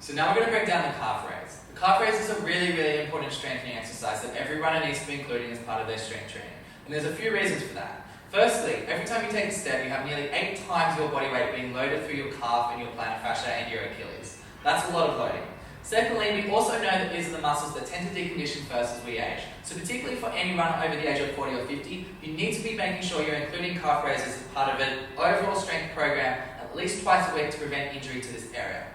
So now we're going to break down the calf raise. The calf raise is a really, really important strengthening exercise that every runner needs to be including as part of their strength training. And there's a few reasons for that. Firstly, every time you take a step, you have nearly 8 times your body weight being loaded through your calf and your plantar fascia and your Achilles. That's a lot of loading. Secondly, we also know that these are the muscles that tend to decondition first as we age. So particularly for any runner over the age of 40 or 50, you need to be making sure you're including calf raises as part of an overall strength program at least twice a week to prevent injury to this area.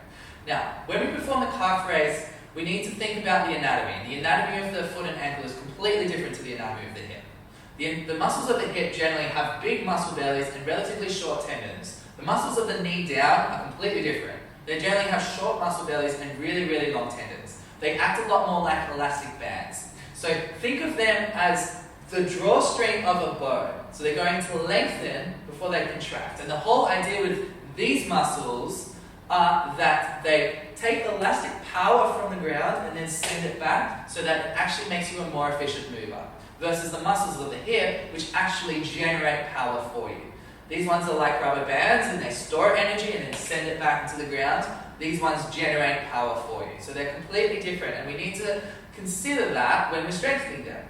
Now, when we perform the calf raise, we need to think about the anatomy. The anatomy of the foot and ankle is completely different to the anatomy of the hip. The muscles of the hip generally have big muscle bellies and relatively short tendons. The muscles of the knee down are completely different. They generally have short muscle bellies and really, really long tendons. They act a lot more like elastic bands. So think of them as the drawstring of a bow. So they're going to lengthen before they contract. And the whole idea with these muscles are that they take elastic power from the ground and then send it back so that it actually makes you a more efficient mover, versus the muscles of the hip, which actually generate power for you. These ones are like rubber bands and they store energy and then send it back into the ground. These ones generate power for you. So they're completely different, and we need to consider that when we're strengthening them.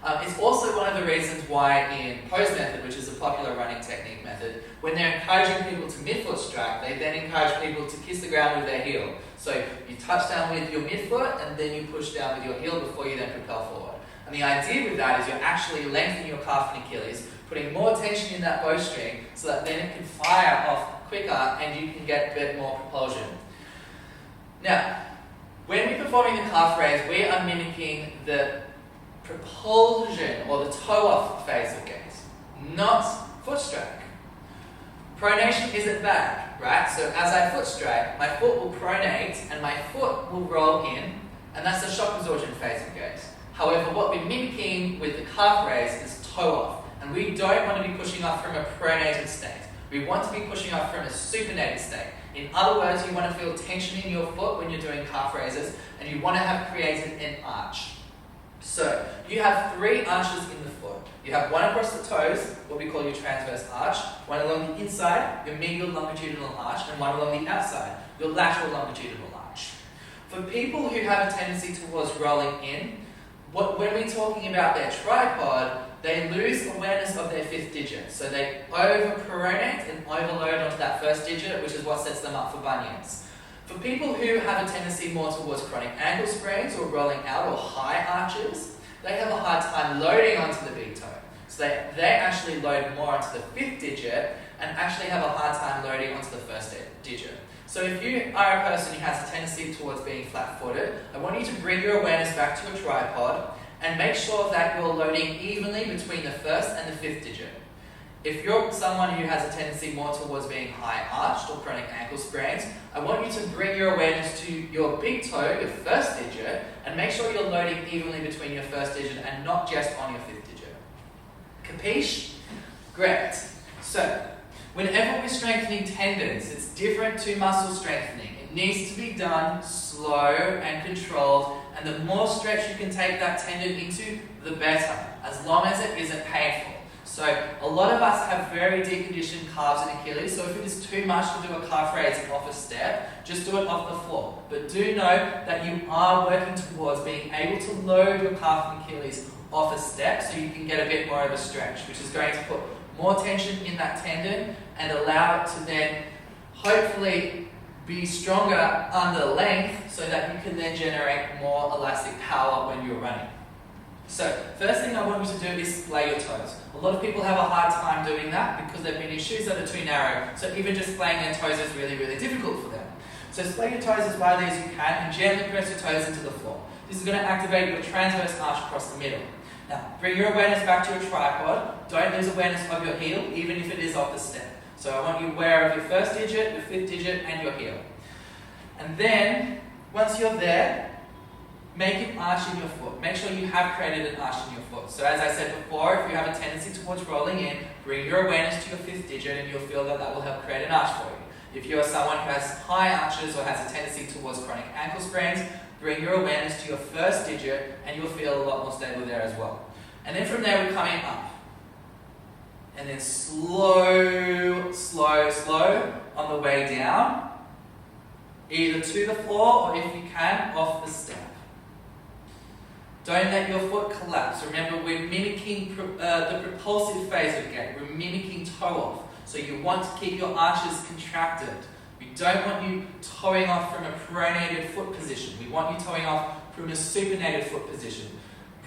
It's also one of the reasons why in pose method, which is a popular running technique method, when they're encouraging people to midfoot strike, they then encourage people to kiss the ground with their heel. So you touch down with your midfoot and then you push down with your heel before you then propel forward. And the idea with that is you're actually lengthening your calf and Achilles, putting more tension in that bowstring so that then it can fire off quicker and you can get a bit more propulsion. Now, when we're performing the calf raise, we are mimicking the propulsion or the toe-off phase of gaze, not foot strike. Pronation isn't bad, right? So as I foot strike, my foot will pronate and my foot will roll in, and that's the shock absorption phase of gaze. However, what we're mimicking with the calf raise is toe-off, and we don't want to be pushing off from a pronated state. We want to be pushing off from a supinated state. In other words, you want to feel tension in your foot when you're doing calf raises, and you want to have created an arch. So, you have 3 arches in the foot. You have one across the toes, what we call your transverse arch, one along the inside, your medial longitudinal arch, and one along the outside, your lateral longitudinal arch. For people who have a tendency towards rolling in, when we're talking about their tripod, they lose awareness of their 5th digit. So they over-pronate and overload onto that first digit, which is what sets them up for bunions. For people who have a tendency more towards chronic ankle sprains or rolling out or high arches, they have a hard time loading onto the big toe. So they actually load more onto the 5th digit and actually have a hard time loading onto the first digit. So if you are a person who has a tendency towards being flat-footed, I want you to bring your awareness back to a tripod and make sure that you're loading evenly between the 1st and the 5th digit. If you're someone who has a tendency more towards being high-arched or chronic ankle sprains, I want you to bring your awareness to your big toe, your 1st digit, and make sure you're loading evenly between your 1st digit and not just on your 5th digit. Capiche? Great. So, whenever we're strengthening tendons, it's different to muscle strengthening. It needs to be done slow and controlled, and the more stretch you can take that tendon into, the better, as long as it isn't painful. So a lot of us have very deconditioned calves and Achilles, so if it is too much to do a calf raise off a step, just do it off the floor. But do know that you are working towards being able to load your calf and Achilles off a step so you can get a bit more of a stretch, which is going to put more tension in that tendon and allow it to then hopefully be stronger under length so that you can then generate more elastic power when you're running. So, first thing I want you to do is splay your toes. A lot of people have a hard time doing that because they've been in shoes that are too narrow. So even just splaying their toes is really, really difficult for them. So splay your toes as widely as you can and gently press your toes into the floor. This is going to activate your transverse arch across the middle. Now, bring your awareness back to your tripod. Don't lose awareness of your heel, even if it is off the step. So I want you aware of your 1st digit, your 5th digit, and your heel. And then, once you're there, make an arch in your foot. Make sure you have created an arch in your foot. So as I said before, if you have a tendency towards rolling in, bring your awareness to your 5th digit and you'll feel that that will help create an arch for you. If you're someone who has high arches or has a tendency towards chronic ankle sprains, bring your awareness to your 1st digit and you'll feel a lot more stable there as well. And then from there we're coming up. And then slow, slow, slow on the way down either to the floor or, if you can, off the step. Don't let your foot collapse. Remember, we're mimicking the propulsive phase of the gait. We're mimicking toe off. So you want to keep your arches contracted. We don't want you toeing off from a pronated foot position. We want you toeing off from a supinated foot position.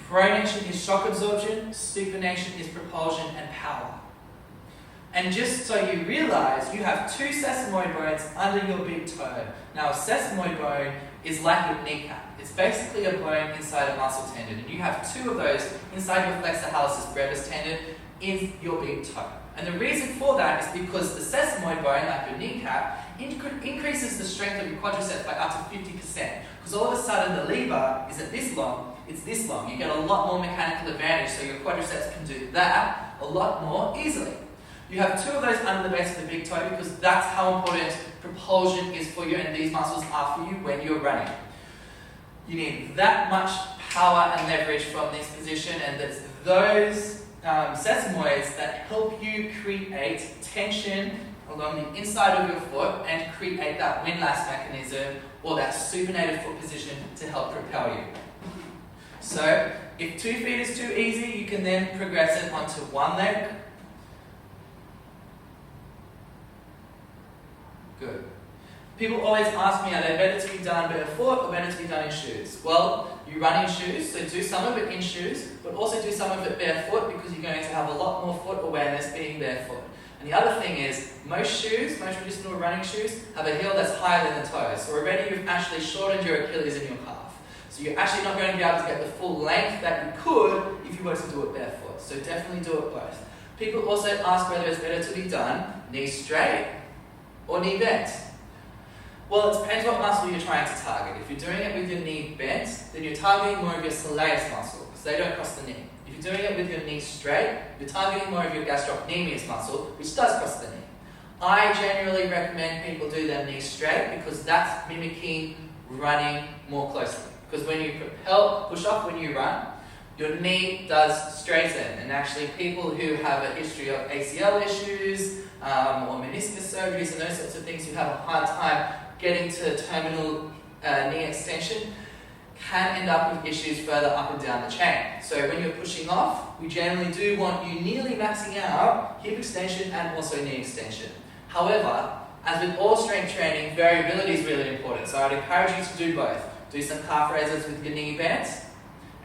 Pronation is shock absorption, supination is propulsion and power. And just so you realize, you have two sesamoid bones under your big toe. Now, a sesamoid bone is like your kneecap. It's basically a bone inside a muscle tendon, and you have two of those inside your flexor hallucis brevis tendon in your big toe. And the reason for that is because the sesamoid bone, like your kneecap, increases the strength of your quadriceps by up to 50%. Because all of a sudden the lever isn't this long, it's this long. You get a lot more mechanical advantage, so your quadriceps can do that a lot more easily. You have two of those under the base of the big toe because that's how important propulsion is for you and these muscles are for you when you're running. You need that much power and leverage from this position, and it's those sesamoids that help you create tension along the inside of your foot and create that windlass mechanism or that supinated foot position to help propel you. So, if 2 feet is too easy, you can then progress it onto one leg. Good. People always ask me, are they better to be done barefoot or better to be done in shoes? Well, you run in shoes, so do some of it in shoes, but also do some of it barefoot because you're going to have a lot more foot awareness being barefoot. And the other thing is, most traditional running shoes, have a heel that's higher than the toes. So already you've actually shortened your Achilles and your calf. So you're actually not going to be able to get the full length that you could if you were to do it barefoot. So definitely do it both. People also ask whether it's better to be done knee straight or knee bent. Well, it depends what muscle you're trying to target. If you're doing it with your knee bent, then you're targeting more of your soleus muscle, because they don't cross the knee. If you're doing it with your knee straight, you're targeting more of your gastrocnemius muscle, which does cross the knee. I generally recommend people do their knees straight, because that's mimicking running more closely. Because when you push off when you run, your knee does straighten. And actually people who have a history of ACL issues, or meniscus surgeries and those sorts of things who have a hard time getting to terminal knee extension can end up with issues further up and down the chain. So when you're pushing off, we generally do want you nearly maxing out hip extension and also knee extension. However, as with all strength training, variability is really important. So I'd encourage you to do both. Do some calf raises with your knee bent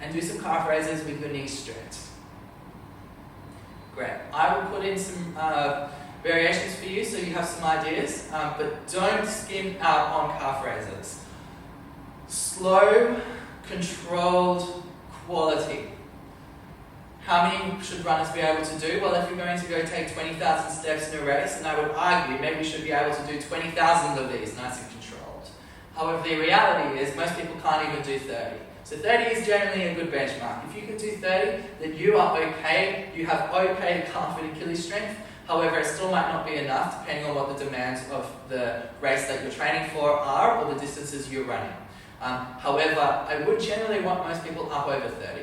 and do some calf raises with your knees straight. Great. I will put in some variations for you so you have some ideas, but don't skim out on calf raises. Slow, controlled, quality. How many should runners be able to do? Well, if you're going to go take 20,000 steps in a race, and I would argue maybe you should be able to do 20,000 of these nice and controlled. However, the reality is most people can't even do 30. So 30 is generally a good benchmark. If you can do 30, then you are okay. You have okay calf and Achilles strength. However, it still might not be enough depending on what the demands of the race that you're training for are or the distances you're running. However, I would generally want most people up over 30.